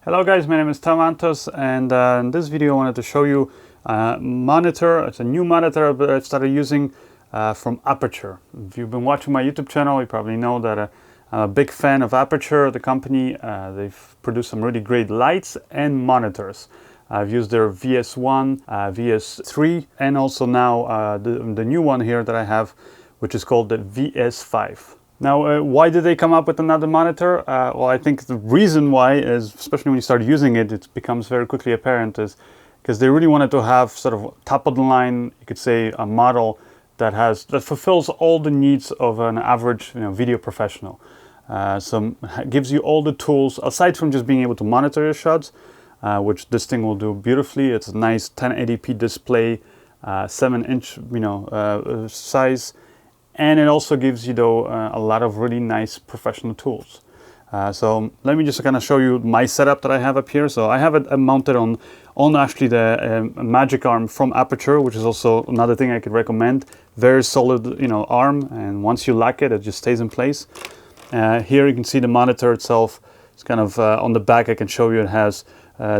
Hello guys, my name is Tom Antos, and in this video I wanted to show you a monitor. It's a new monitor I've started using from Aputure. If you've been watching my YouTube channel, you probably know that I'm a big fan of Aputure, the company. They've produced some really great lights and monitors. I've used their VS-1, VS-3, and also now the new one here that I have, which is called the VS-5. Now, why did they come up with another monitor? Well, I think the reason why is, especially when you start using it, it becomes very quickly apparent, is because they really wanted to have sort of top of the line, you could say, a model that fulfills all the needs of an average video professional. So gives you all the tools, aside from just being able to monitor your shots, which this thing will do beautifully. It's a nice 1080p display, 7-inch size. And it also gives you, though, a lot of really nice professional tools. So let me just kind of show you my setup that I have up here. So I have it mounted on actually the magic arm from Aputure, which is also another thing I could recommend. Very solid, arm, and once you lock it, it just stays in place. Here you can see the monitor itself. It's kind of on the back. I can show you it has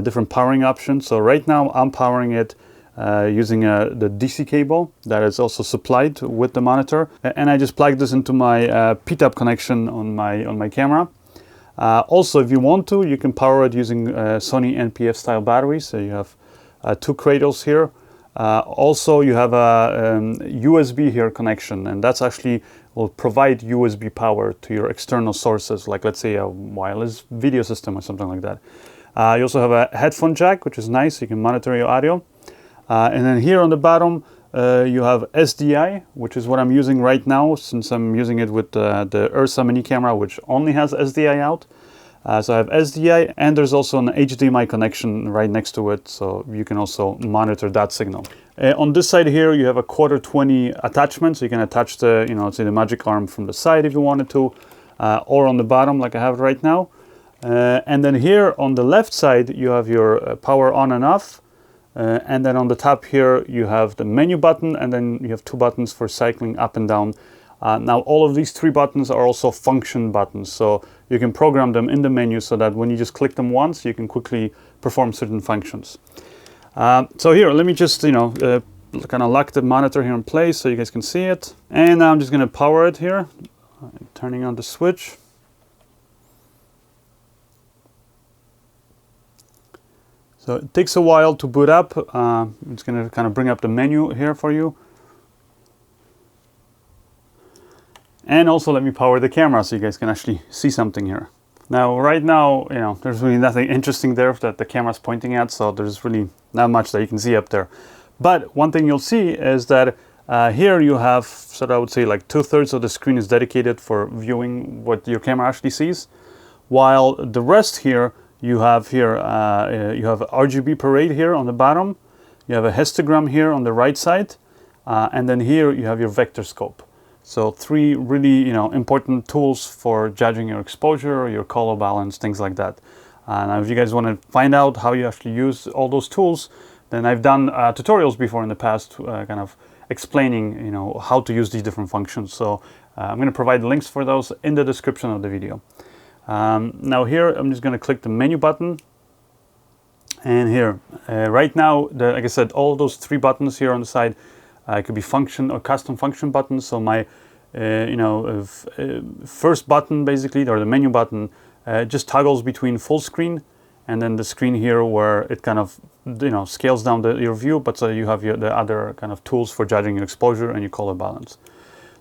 different powering options. So right now I'm powering it using the DC cable that is also supplied with the monitor, and I just plugged this into my P-tap connection on my camera. Also, if you want to, you can power it using Sony NPF style batteries. So you have two cradles here. Also, you have a USB here connection, and that's actually will provide USB power to your external sources, like let's say a wireless video system or something like that. You also have a headphone jack, which is nice. You can monitor your audio. And then here on the bottom, you have SDI, which is what I'm using right now, since I'm using it with the Ursa mini camera, which only has SDI out. So I have SDI, and there's also an HDMI connection right next to it, so you can also monitor that signal. On this side here, you have a 1/4-20 attachment, so you can attach the, let's say the magic arm from the side if you wanted to, or on the bottom like I have right now. And then here on the left side, you have your power on and off. And then on the top here, you have the menu button, and then you have two buttons for cycling up and down. Now, all of these three buttons are also function buttons, so you can program them in the menu so that when you just click them once, you can quickly perform certain functions. So here, let me just, kind of lock the monitor here in place so you guys can see it. And now I'm just going to power it here, turning on the switch. So it takes a while to boot up. It's going to kind of bring up the menu here for you. And also let me power the camera so you guys can actually see something here. Now, right now, there's really nothing interesting there that the camera's pointing at, so there's really not much that you can see up there. But one thing you'll see is that here you have, sort of, I would say, like 2/3 of the screen is dedicated for viewing what your camera actually sees, while the rest here, you have here, you have RGB parade here on the bottom, you have a histogram here on the right side, and then here you have your Vectorscope. So three really, important tools for judging your exposure, your color balance, things like that. Now, if you guys want to find out how you actually use all those tools, then I've done tutorials before in the past, kind of explaining, how to use these different functions. So I'm going to provide links for those in the description of the video. Now here, I'm just going to click the menu button, and here, right now, like I said, all those three buttons here on the side, it could be function or custom function buttons. So my, first button basically, or the menu button, just toggles between full screen and then the screen here where it kind of, scales down your view, but so you have the other kind of tools for judging your exposure and your color balance.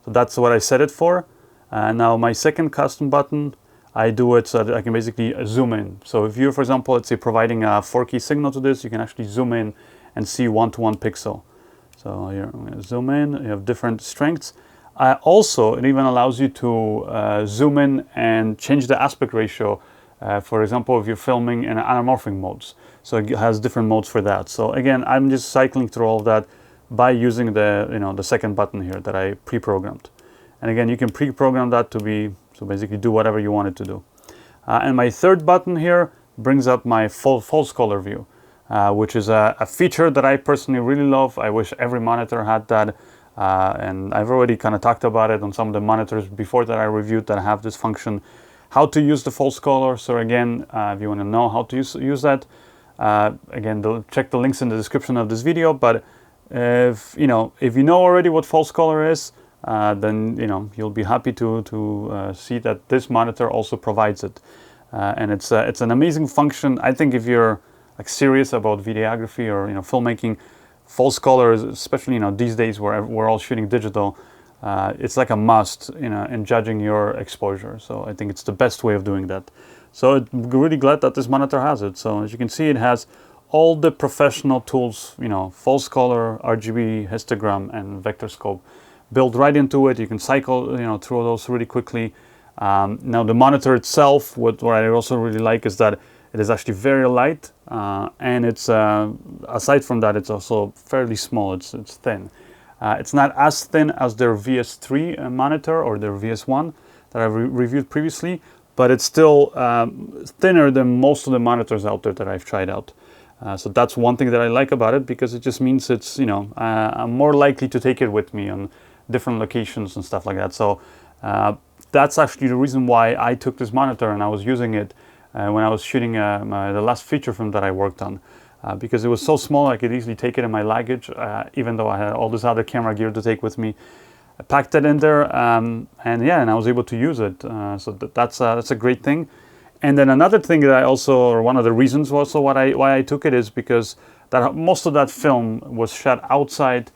So that's what I set it for. Now my second custom button, I do it so that I can basically zoom in. So if you're, for example, let's say providing a 4K signal to this, you can actually zoom in and see 1:1 pixel. So here I'm going to zoom in. You have different strengths. Also, it even allows you to zoom in and change the aspect ratio. For example, if you're filming in anamorphic modes. So it has different modes for that. So again, I'm just cycling through all of that by using the second button here that I pre-programmed. And again, you can pre-program that to be, so basically do whatever you want it to do. And my third button here brings up my false color view, which is a feature that I personally really love. I wish every monitor had that. And I've already kind of talked about it on some of the monitors before that I reviewed that have this function. how to use the false color. So again, if you want to know how to use that, again, check the links in the description of this video. But if you know already what false color is, then you'll be happy to see that this monitor also provides it, and it's an amazing function. I think if you're like serious about videography or filmmaking, false color is, especially these days where we're all shooting digital, it's like a must in judging your exposure. So I think it's the best way of doing that. So I'm really glad that this monitor has it. So as you can see, it has all the professional tools, false color, RGB, histogram, and Vectorscope built right into it. You can cycle through those really quickly. Now the monitor itself, what I also really like is that it is actually very light, and it's aside from that, it's also fairly small. It's thin. It's not as thin as their VS-3 monitor or their VS-1 that I've reviewed previously, but it's still thinner than most of the monitors out there that I've tried out. So that's one thing that I like about it, because it just means it's I'm more likely to take it with me on different locations and stuff like that. So that's actually the reason why I took this monitor and I was using it when I was shooting the last feature film that I worked on, because it was so small I could easily take it in my luggage, even though I had all this other camera gear to take with me. I packed it in there, and I was able to use it. So that's a great thing. And then another thing that I also, or one of the reasons also why I took it, is because most of that film was shot outside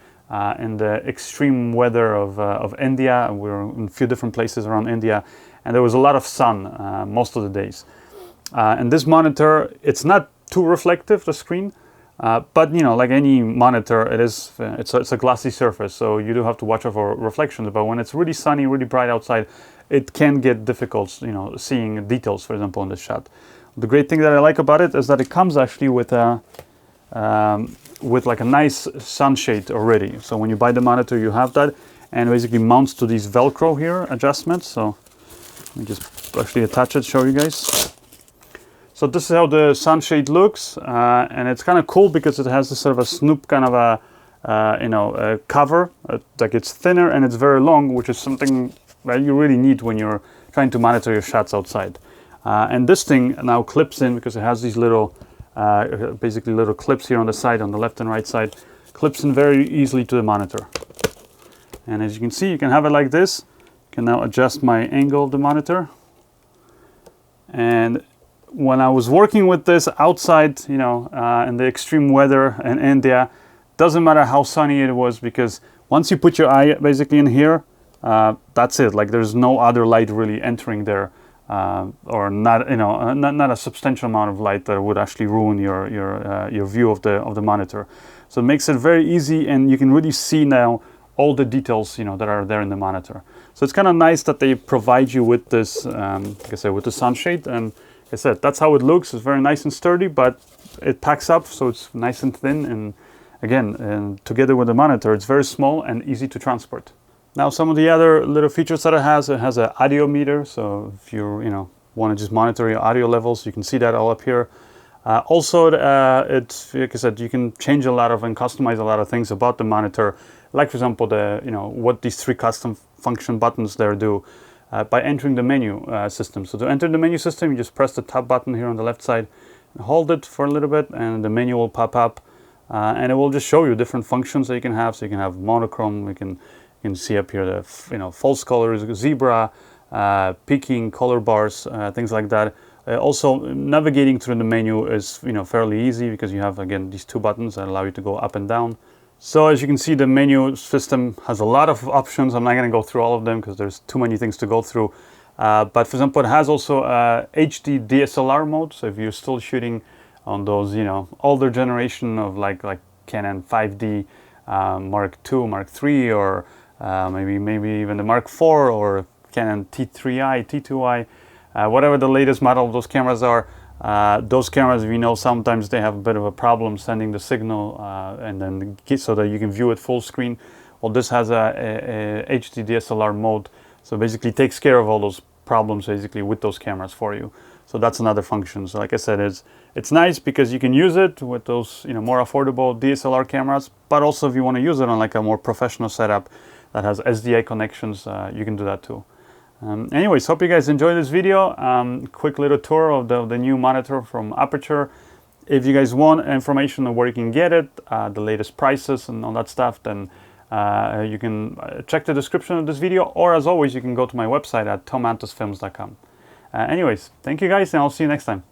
in the extreme weather of India. We were in a few different places around India, and there was a lot of sun most of the days. And this monitor, it's not too reflective, the screen, but like any monitor, it's a glassy surface, so you do have to watch out for reflections. But when it's really sunny, really bright outside, it can get difficult, seeing details, for example, in the shot. The great thing that I like about it is that it comes actually with like a nice sunshade already. So when you buy the monitor, you have that, and it basically mounts to these Velcro here adjustments. So let me just actually attach it, show you guys. So this is how the sunshade looks, and it's kind of cool because it has this sort of a snoop kind of a cover. Like it's thinner and it's very long, which is something that you really need when you're trying to monitor your shots outside. And this thing now clips in because it has these little, basically little clips here on the side, on the left and right side, clips in very easily to the monitor. And as you can see, you can have it like this. You can now adjust my angle of the monitor. And when I was working with this outside, in the extreme weather in India, doesn't matter how sunny it was, because once you put your eye basically in here, that's it. Like there's no other light really entering there, or not, not a substantial amount of light that would actually ruin your view of the monitor. So it makes it very easy, and you can really see now all the details that are there in the monitor. So it's kind of nice that they provide you with this, like I said, with the sunshade. And like I said, that's how it looks. It's very nice and sturdy, but it packs up, so it's nice and thin. And again, together with the monitor, it's very small and easy to transport. Now, some of the other little features that it has an audio meter. So if you want to just monitor your audio levels, you can see that all up here. Also, it's, like I said, you can change a lot of and customize a lot of things about the monitor. Like for example, what these 3 custom function buttons there do. By entering the menu system. So to enter the menu system, you just press the top button here on the left side and hold it for a little bit, and the menu will pop up, and it will just show you different functions that you can have. So you can have monochrome, you can see up here the false colors, zebra, peaking, color bars, things like that. Also, navigating through the menu is fairly easy, because you have, again, these 2 buttons that allow you to go up and down. So as you can see, the menu system has a lot of options. I'm not going to go through all of them because there's too many things to go through. But for example, it has also HD DSLR mode. So if you're still shooting on those, older generation of like Canon 5D Mark II, Mark III, or maybe even the Mark IV, or Canon T3i, T2i, whatever the latest model of those cameras are. Those cameras, sometimes they have a bit of a problem sending the signal and then so that you can view it full screen. Well, this has a HD DSLR mode, so basically takes care of all those problems basically with those cameras for you. So that's another function. So like I said, it's nice because you can use it with those more affordable DSLR cameras, but also if you want to use it on like a more professional setup that has SDI connections, you can do that too. Anyways, hope you guys enjoyed this video. Quick little tour of the new monitor from Aputure. If you guys want information on where you can get it, the latest prices and all that stuff, then you can check the description of this video, or as always, you can go to my website at tomantosfilms.com. Anyways, thank you guys, and I'll see you next time.